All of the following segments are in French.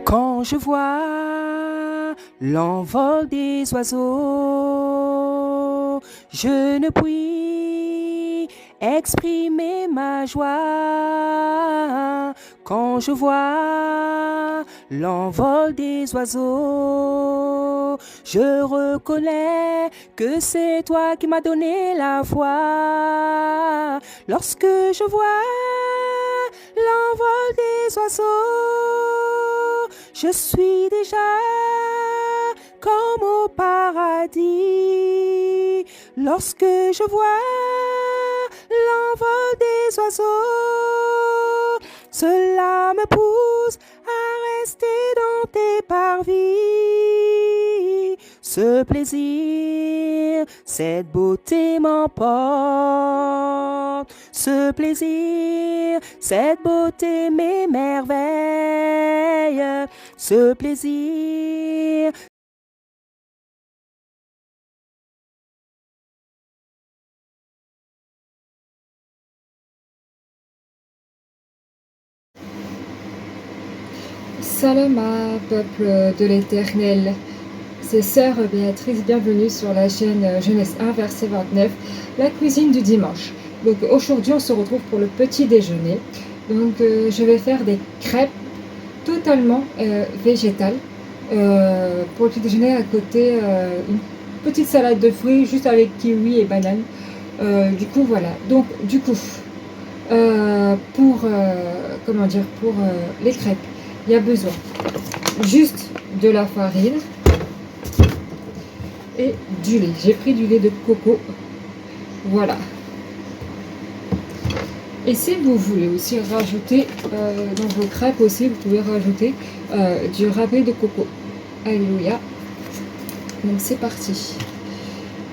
Quand je vois l'envol des oiseaux, je ne puis exprimer ma joie. Quand je vois l'envol des oiseaux, je reconnais que c'est toi qui m'as donné la foi. Lorsque je vois l'envol des oiseaux, je suis déjà comme au paradis. Lorsque je vois l'envol des oiseaux, cela me pousse à rester dans tes parvis. Ce plaisir, cette beauté m'emporte. Ce plaisir, cette beauté m'émerveille. Ce plaisir. Salam peuple de l'Éternel, c'est Sœur Béatrice, bienvenue sur la chaîne Genèse 1, verset 29, la cuisine du dimanche. Donc aujourd'hui on se retrouve pour le petit déjeuner. Donc je vais faire des crêpes totalement végétales. Pour le petit déjeuner, à côté une petite salade de fruits juste avec kiwi et banane. Du coup voilà, donc du coup pour les crêpes, il y a besoin juste de la farine et du lait. J'ai pris du lait de coco, voilà. Et si vous voulez aussi rajouter dans vos crêpes aussi, vous pouvez rajouter du râpé de coco. Alléluia. Donc c'est parti.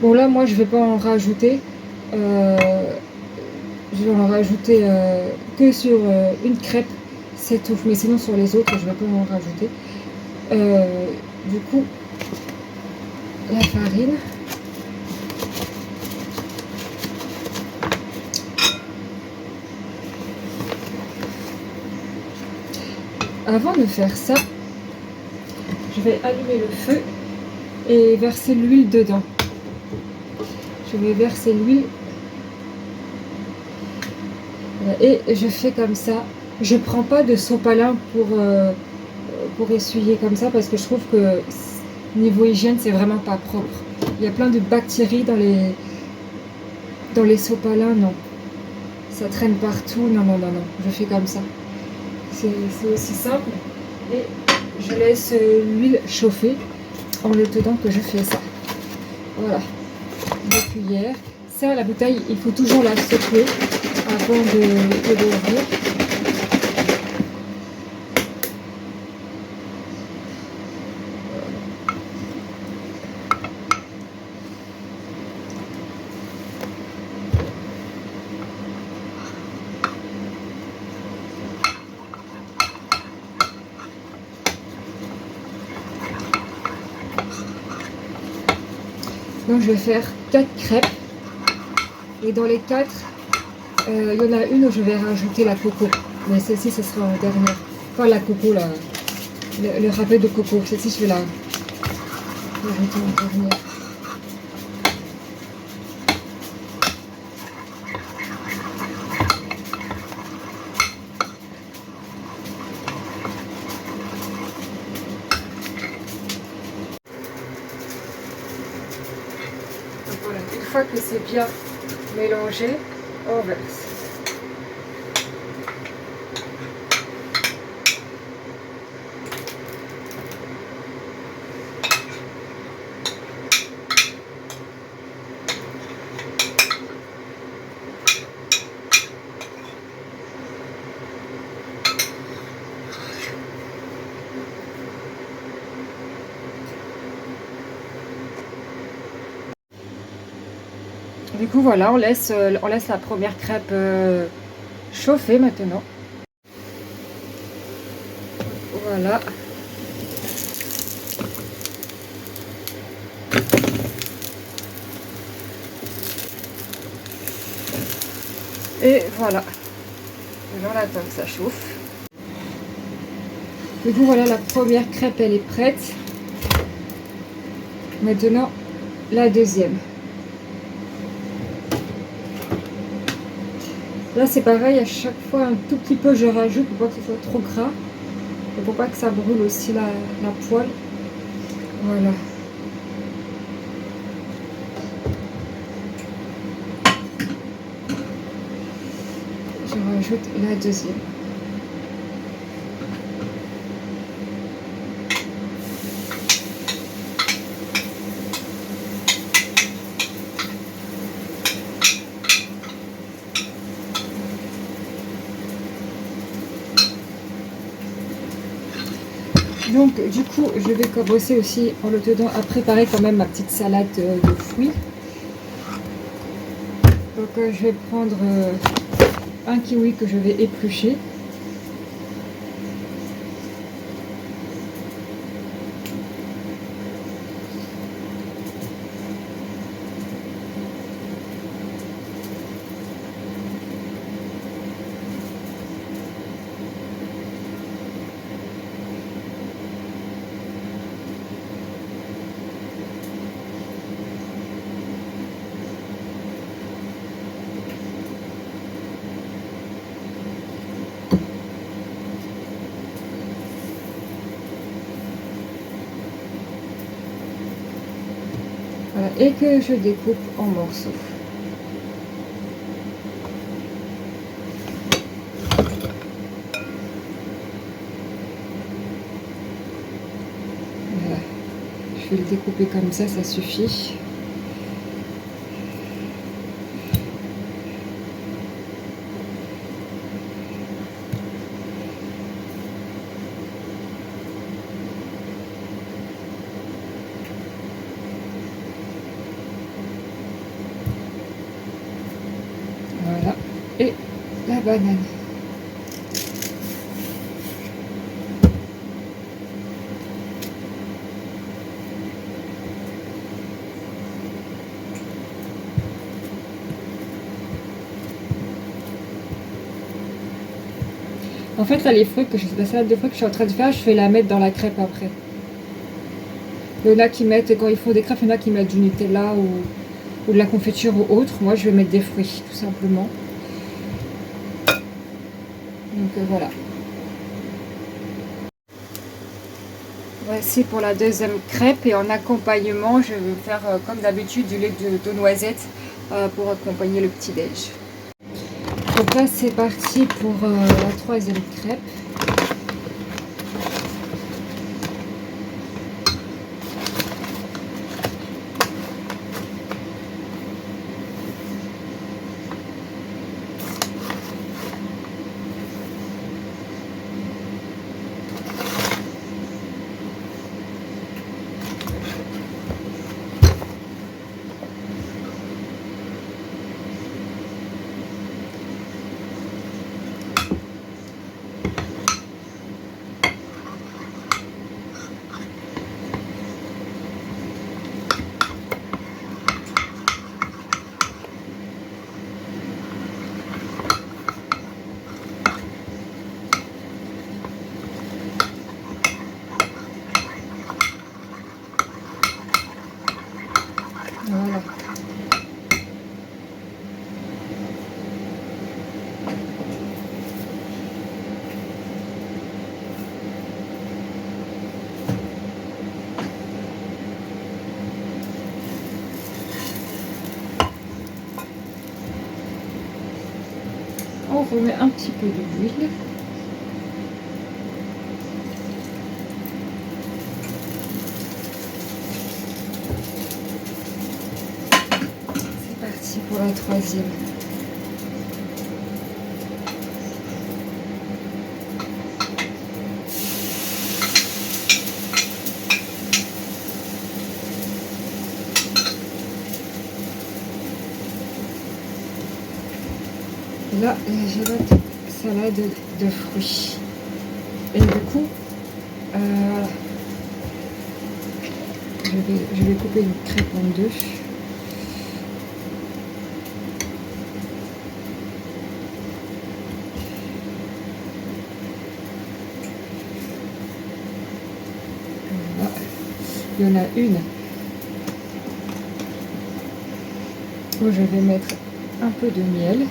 Bon là moi je vais pas en rajouter. Je vais en rajouter que sur une crêpe, c'est tout. Mais sinon sur les autres, je vais pas en rajouter. Du coup, la farine. Avant de faire ça, je vais allumer le feu et verser l'huile dedans. Je vais verser l'huile. Et je fais comme ça. Je prends pas de sopalin pour essuyer comme ça parce que je trouve que niveau hygiène c'est vraiment pas propre. Il y a plein de bactéries dans les sopalins, non. Ça traîne partout, non. Je fais comme ça. C'est aussi simple. Et je laisse l'huile chauffer en attendant que je fais ça. Voilà. 2 cuillères. Ça, la bouteille, il faut toujours la secouer avant de l'ouvrir. Donc je vais faire 4 crêpes. Et dans les 4, il y en a une où je vais rajouter la coco. Mais celle-ci, ce sera en dernière. Pas la coco, le râpé de coco. Celle-ci, je vais la rajouter en dernière. Donc voilà, une fois que c'est bien mélangé, on verse. Du coup voilà, on laisse la première crêpe chauffer maintenant. Voilà. Et voilà. J'en attends que ça chauffe. Du coup, voilà, la première crêpe, elle est prête. Maintenant, la deuxième. Là, c'est pareil, à chaque fois, un tout petit peu, je rajoute pour pas que ce soit trop gras. Et pour pas que ça brûle aussi la poêle. Voilà. Je rajoute la deuxième. Donc du coup je vais commencer aussi en le tenant à préparer quand même ma petite salade de fruits. Donc je vais prendre un kiwi que je vais éplucher. Voilà, et que je découpe en morceaux. Voilà. Je vais le découper comme ça suffit. Voilà. Et la banane. En fait, là, les fruits la salade de fruits que je suis en train de faire, je vais la mettre dans la crêpe après. Il y en a qui mettent, quand ils font des crêpes, il y en a qui mettent du Nutella ou de la confiture ou autre. Moi, je vais mettre des fruits, tout simplement. Donc voilà. Voici pour la deuxième crêpe. Et en accompagnement, je vais faire comme d'habitude du lait de noisette pour accompagner le petit-déj. Donc là, c'est parti pour la troisième crêpe. Voilà. On remet un petit peu d'huile. C'est parti pour la troisième. Là, j'ai notre salade de fruits. Et du coup, voilà. Je vais couper une crêpe en deux. Il y en a une où je vais mettre un peu de miel.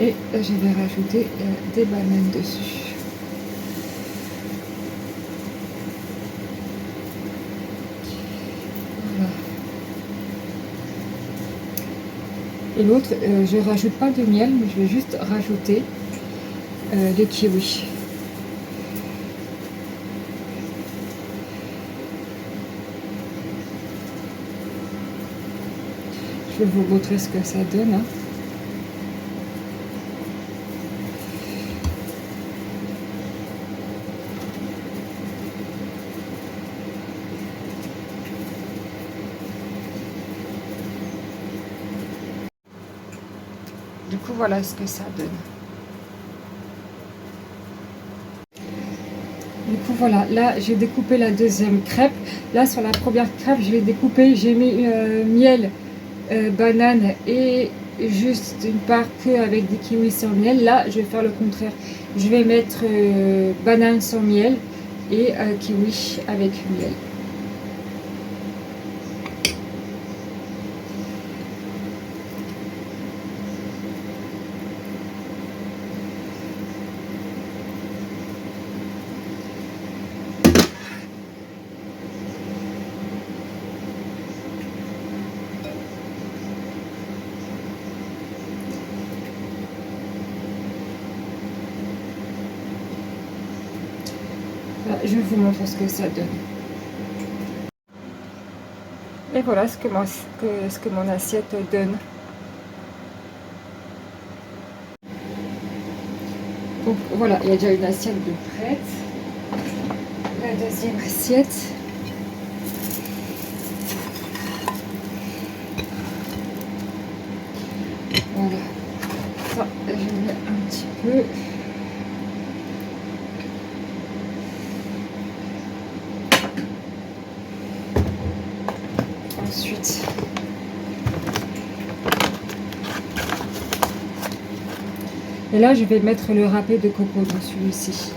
Et je vais rajouter des bananes dessus. Voilà. Et l'autre, je rajoute pas de miel, mais je vais juste rajouter les kiwis. Je vais vous montrer ce que ça donne. Hein. Du coup, voilà ce que ça donne. Du coup, voilà. Là, j'ai découpé la deuxième crêpe. Là, sur la première crêpe, je l'ai découpée. J'ai mis miel, banane et juste une part que avec des kiwis sans miel. Là, je vais faire le contraire. Je vais mettre banane sans miel et kiwi avec miel. Là, je vous montre ce que ça donne. Et voilà ce que mon assiette donne. Donc voilà, il y a déjà une assiette de prête. La deuxième assiette. Voilà. Ça, je mets un petit peu. Ensuite, et là je vais mettre le râpé de coco dans celui-ci.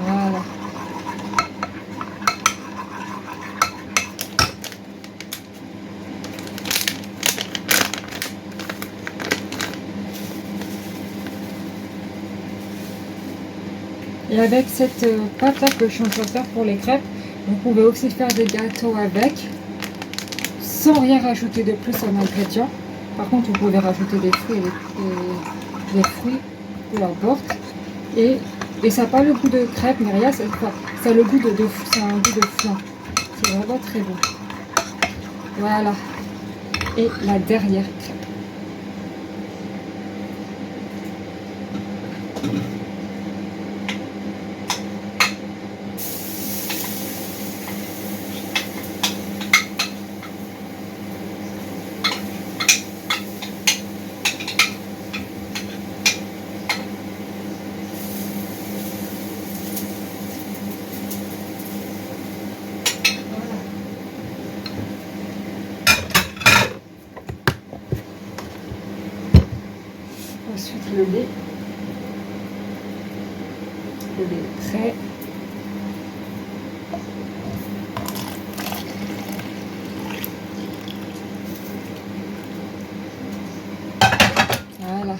Voilà. Et avec cette pâte là que je suis en train de faire pour les crêpes, vous pouvez aussi faire des gâteaux avec, sans rien rajouter de plus en ingrédients. Par contre, vous pouvez rajouter des fruits, des fruits, peu importe. Et ça n'a pas le goût de crêpe, mais rien, ça a le goût c'est un goût de flan. C'est vraiment très bon. Voilà. Et la dernière crêpe. Ensuite le lait. Le lait est prêt. Voilà.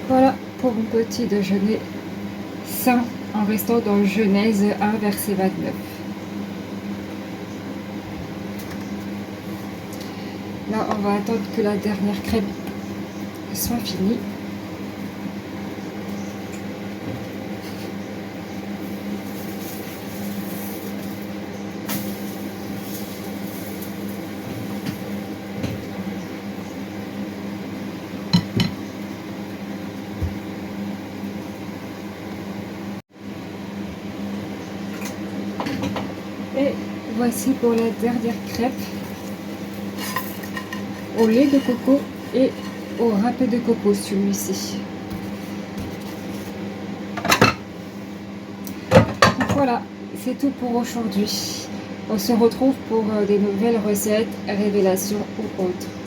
Voilà pour mon petit déjeuner sain en restant dans Genèse 1, verset 29. Là, on va attendre que la dernière crêpe soit finie. Et voici pour la dernière crêpe au lait de coco et au râpé de coco, celui-ci. Voilà, c'est tout pour aujourd'hui. On se retrouve pour des nouvelles recettes, révélations ou autres.